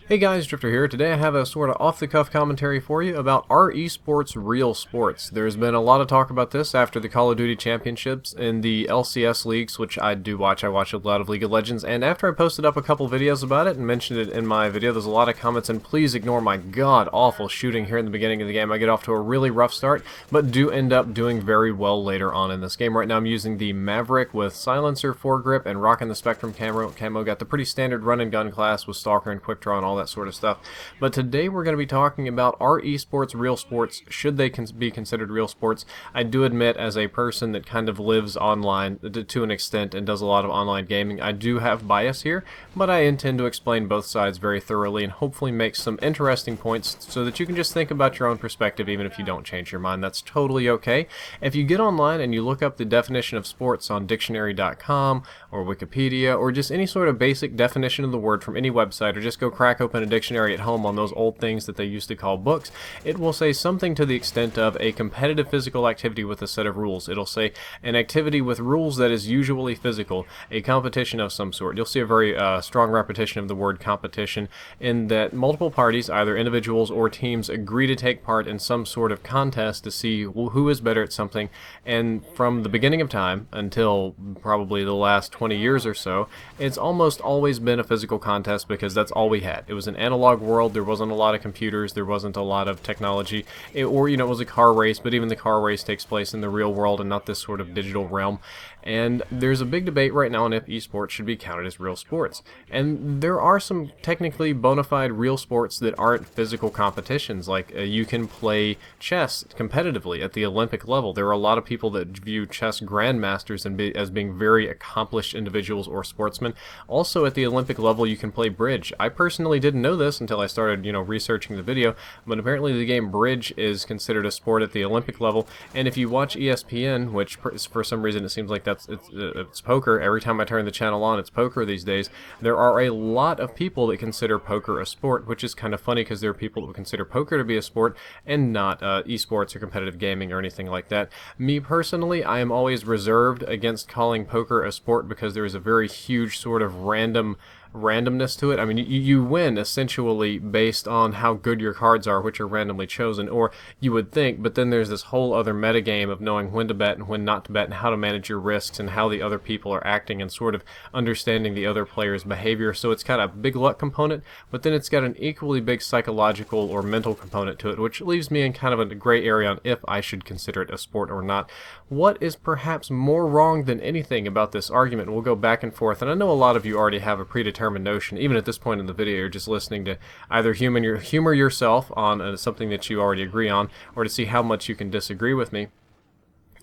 Hey guys, Drifter here. Today I have a sort of off-the-cuff commentary for you about are esports real sports? There's been a lot of talk about this after the Call of Duty Championships in the LCS leagues, which I do watch. I watch a lot of League of Legends, and after I posted up a couple videos about it and mentioned it in my video, there's a lot of comments, and please ignore my god-awful shooting here in the beginning of the game. I get off to a really rough start, but do end up doing very well later on in this game. Right now I'm using the Maverick with Silencer, Foregrip, and rocking the Spectrum camo. Got the pretty standard run-and-gun class with Stalker and Quick Draw and all that sort of stuff. But today we're going to be talking about, are esports real sports? Should they be considered real sports? I do admit, as a person that kind of lives online to an extent and does a lot of online gaming, I do have bias here, but I intend to explain both sides very thoroughly and hopefully make some interesting points so that you can just think about your own perspective even if you don't change your mind. That's totally okay. If you get online and you look up the definition of sports on dictionary.com or Wikipedia or just any sort of basic definition of the word from any website, or just go crack open a dictionary at home on those old things that they used to call books, it will say something to the extent of a competitive physical activity with a set of rules. It'll say an activity with rules that is usually physical, a competition of some sort. You'll see a very strong repetition of the word competition in that multiple parties, either individuals or teams, agree to take part in some sort of contest to see who is better at something. And from the beginning of time until probably the last 20 years or so, it's almost always been a physical contest because that's all we had. It was an analog world. There wasn't a lot of computers. There wasn't a lot of technology. It was a car race, but even the car race takes place in the real world and not this sort of digital realm. And there's a big debate right now on if esports should be counted as real sports. And there are some technically bona fide real sports that aren't physical competitions. Like you can play chess competitively at the Olympic level. There are a lot of people that view chess grandmasters as being very accomplished individuals or sportsmen. Also at the Olympic level you can play bridge. I personally didn't know this until I started, researching the video, but apparently the game bridge is considered a sport at the Olympic level. And if you watch ESPN, which for some reason it seems like it's poker. Every time I turn the channel on, it's poker these days. There are a lot of people that consider poker a sport, which is kind of funny because there are people that would consider poker to be a sport and not esports or competitive gaming or anything like that. Me personally, I am always reserved against calling poker a sport because there is a very huge sort of randomness to it. I mean, you win essentially based on how good your cards are, which are randomly chosen, or you would think, but then there's this whole other metagame of knowing when to bet and when not to bet and how to manage your risks and how the other people are acting and sort of understanding the other player's behavior. So it's got a big luck component, but then it's got an equally big psychological or mental component to it, which leaves me in kind of a gray area on if I should consider it a sport or not. What is perhaps more wrong than anything about this argument? We'll go back and forth, and I know a lot of you already have a predetermined notion. Even at this point in the video, you're just listening to either humor yourself on something that you already agree on, or to see how much you can disagree with me.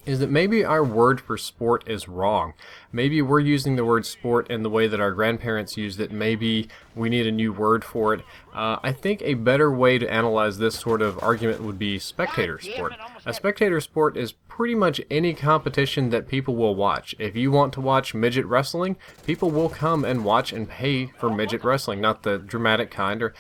Is that maybe our word for sport is wrong. Maybe we're using the word sport in the way that our grandparents used it. Maybe we need a new word for it. I think a better way to analyze this sort of argument would be spectator sport. A spectator sport is pretty much any competition that people will watch. If you want to watch midget wrestling, people will come and watch and pay for midget wrestling, not the dramatic kind, or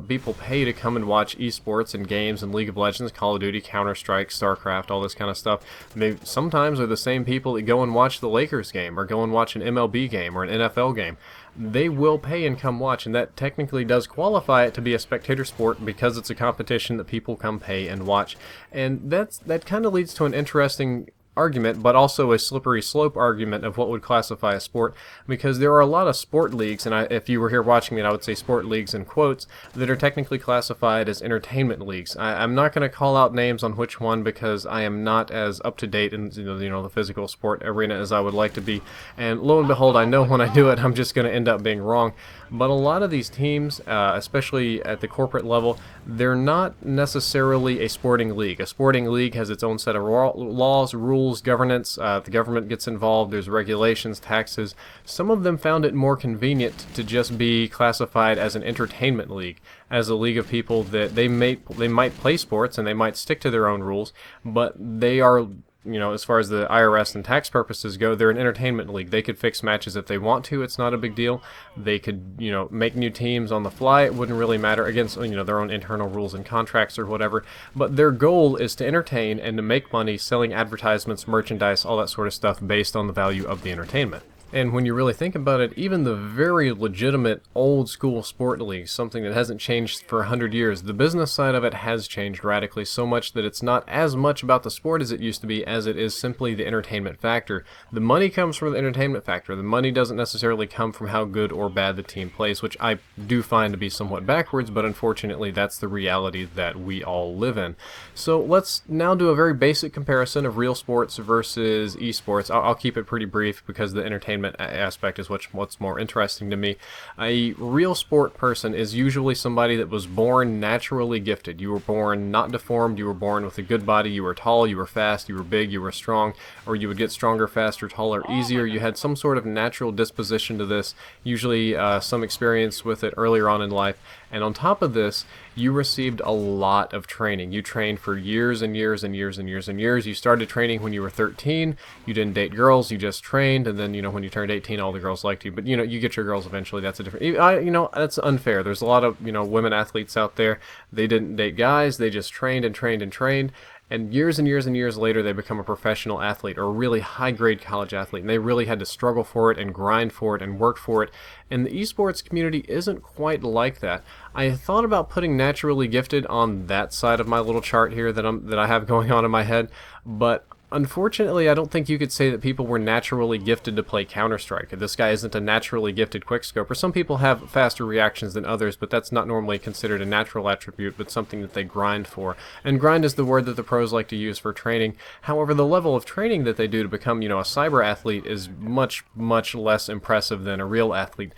people pay to come and watch esports and games and League of Legends, Call of Duty, Counter-Strike, StarCraft, all this kind of stuff. They sometimes are the same people that go and watch the Lakers game or go and watch an MLB game or an NFL game. They will pay and come watch, and that technically does qualify it to be a spectator sport because it's a competition that people come pay and watch. And that kind of leads to an interesting argument, but also a slippery slope argument of what would classify a sport, because there are a lot of sport leagues, and if you were here watching me, I would say sport leagues in quotes, that are technically classified as entertainment leagues. I'm not going to call out names on which one because I am not as up to date in the physical sport arena as I would like to be, and lo and behold, I know when I do it I'm just going to end up being wrong. But a lot of these teams, especially at the corporate level, they're not necessarily a sporting league. A sporting league has its own set of laws, rules, governance. The government gets involved. There's regulations, taxes. Some of them found it more convenient to just be classified as an entertainment league, as a league of people that they might play sports and they might stick to their own rules, but they are, as far as the IRS and tax purposes go, they're an entertainment league. They could fix matches if they want to. It's not a big deal. They could, make new teams on the fly. It wouldn't really matter against, their own internal rules and contracts or whatever. But their goal is to entertain and to make money selling advertisements, merchandise, all that sort of stuff based on the value of the entertainment. And when you really think about it, even the very legitimate old school sport leagues, something that hasn't changed for 100 years, the business side of it has changed radically so much that it's not as much about the sport as it used to be as it is simply the entertainment factor. The money comes from the entertainment factor. The money doesn't necessarily come from how good or bad the team plays, which I do find to be somewhat backwards, but unfortunately that's the reality that we all live in. So let's now do a very basic comparison of real sports versus esports. I'll keep it pretty brief because the entertainment aspect is what's more interesting to me. A real sport person is usually somebody that was born naturally gifted. You were born not deformed, you were born with a good body, you were tall, you were fast, you were big, you were strong, or you would get stronger, faster, taller, easier. You had some sort of natural disposition to this, usually some experience with it earlier on in life. And on top of this, you received a lot of training. You trained for years and years and years and years and years. You started training when you were 13. You didn't date girls. You just trained. And then, when you turned 18, all the girls liked you. But, you get your girls eventually. That's a different... that's unfair. There's a lot of, women athletes out there. They didn't date guys. They just trained and trained and trained. And years and years and years later, they become a professional athlete or a really high-grade college athlete. And they really had to struggle for it and grind for it and work for it. And the esports community isn't quite like that. I thought about putting naturally gifted on that side of my little chart here that I have going on in my head, but unfortunately, I don't think you could say that people were naturally gifted to play Counter-Strike. This guy isn't a naturally gifted quickscoper. Some people have faster reactions than others, but that's not normally considered a natural attribute, but something that they grind for. And grind is the word that the pros like to use for training. However, the level of training that they do to become, a cyber athlete is much, much less impressive than a real athlete.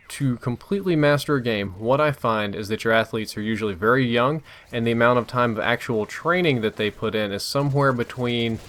To completely master a game, what I find is that your athletes are usually very young, and the amount of time of actual training that they put in is somewhere between,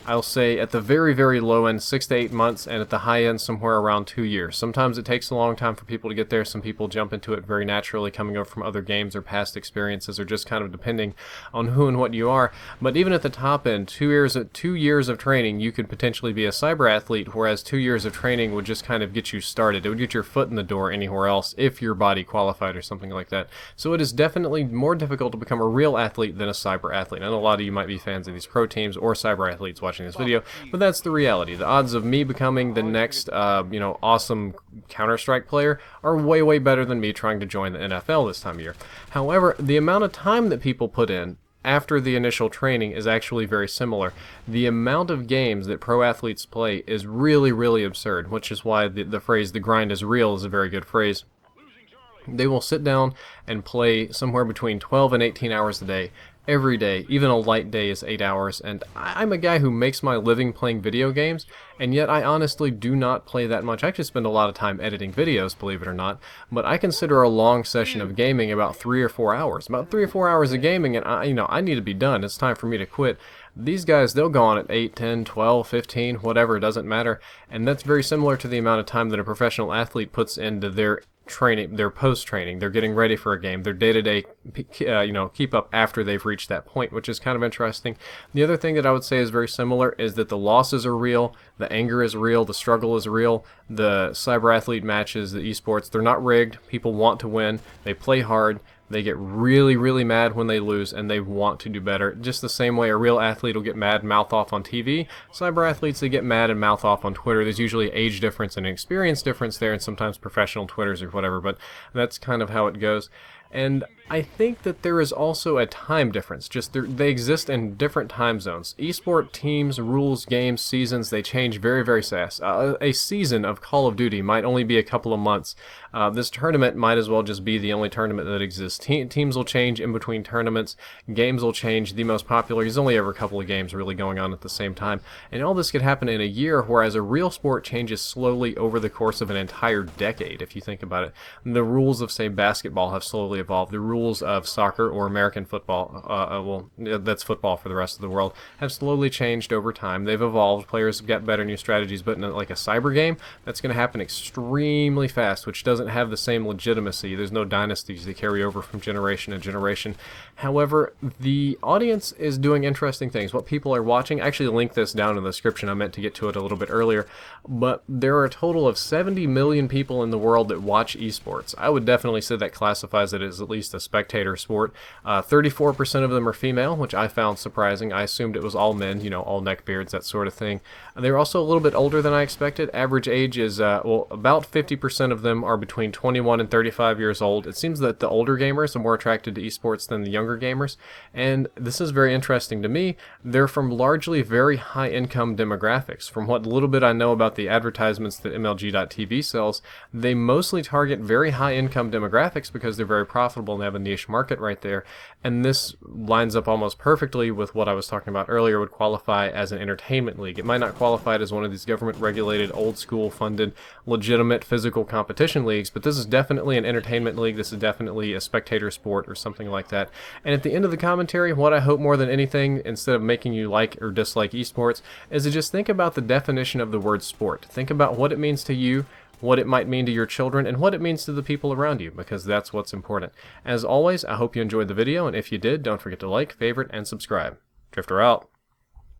I'll say, at the very, very low end, 6 to 8 months, and at the high end, somewhere around 2 years. Sometimes it takes a long time for people to get there. Some people jump into it very naturally, coming over from other games or past experiences, or just kind of depending on who and what you are. But even at the top end, 2 years of training, you could potentially be a cyber athlete, whereas 2 years of training would just kind of get you started. It would get your foot in the door anywhere else if your body qualified or something like that. So it is definitely more difficult to become a real athlete than a cyber athlete. I know a lot of you might be fans of these pro teams or cyber athletes watching this video, but that's the reality. The odds of me becoming the next, awesome Counter-Strike player are way, way better than me trying to join the NFL this time of year. However, the amount of time that people put in after the initial training is actually very similar. The amount of games that pro athletes play is really, really absurd, which is why the phrase, the grind is real, is a very good phrase. They will sit down and play somewhere between 12 and 18 hours a day, every day. Even a light day is 8 hours, and I'm a guy who makes my living playing video games, and yet I honestly do not play that much. I actually spend a lot of time editing videos, believe it or not, but I consider a long session of gaming about 3 or 4 hours. About 3 or 4 hours of gaming, and I need to be done. It's time for me to quit. These guys, they'll go on at 8, 10, 12, 15, whatever, it doesn't matter, and that's very similar to the amount of time that a professional athlete puts into their training, their post-training. They're getting ready for a game, their day-to-day, keep up after they've reached that point, which is kind of interesting. The other thing that I would say is very similar is that the losses are real, the anger is real, the struggle is real. The cyber athlete matches, the esports, they're not rigged. People want to win. They play hard. They get really, really mad when they lose, and they want to do better. Just the same way a real athlete will get mad, mouth off on TV. Cyber athletes, they get mad and mouth off on Twitter. There's usually age difference and experience difference there, and sometimes professional Twitters or whatever, but that's kind of how it goes. And I think that there is also a time difference. Just they exist in different time zones. Esport teams, rules, games, seasons, they change very, very fast. A season of Call of Duty might only be a couple of months. This tournament might as well just be the only tournament that exists. Teams will change in between tournaments. Games will change. The most popular, there's only ever a couple of games really going on at the same time. And all this could happen in a year, whereas a real sport changes slowly over the course of an entire decade, if you think about it. The rules of, say, basketball have slowly evolved. The rules of soccer or American football, that's football for the rest of the world, have slowly changed over time. They've evolved. Players get better new strategies, but in like a cyber game, that's going to happen extremely fast, which doesn't have the same legitimacy. There's no dynasties that carry over from generation to generation. However, the audience is doing interesting things. What people are watching, I actually linked this down in the description. I meant to get to it a little bit earlier, but there are a total of 70 million people in the world that watch esports. I would definitely say that classifies it is at least a spectator sport. 34% of them are female, which I found surprising. I assumed it was all men, you know, all neckbeards, that sort of thing. They're also a little bit older than I expected. Average age is, well, about 50% of them are between 21 and 35 years old. It seems that the older gamers are more attracted to esports than the younger gamers, and this is very interesting to me. They're from largely very high-income demographics. From what little bit I know about the advertisements that MLG.TV sells, they mostly target very high-income demographics because they're very profitable and they have a niche market right there, and this lines up almost perfectly with what I was talking about earlier would qualify as an entertainment league. It might not qualify as one of these government-regulated, old-school funded, legitimate physical competition leagues, but this is definitely an entertainment league. This is definitely a spectator sport or something like that. And at the end of the commentary, what I hope more than anything, instead of making you like or dislike esports, is to just think about the definition of the word sport. Think about what it means to you, what it might mean to your children, and what it means to the people around you, because that's what's important. As always, I hope you enjoyed the video, and if you did, don't forget to like, favorite, and subscribe. Drifter out.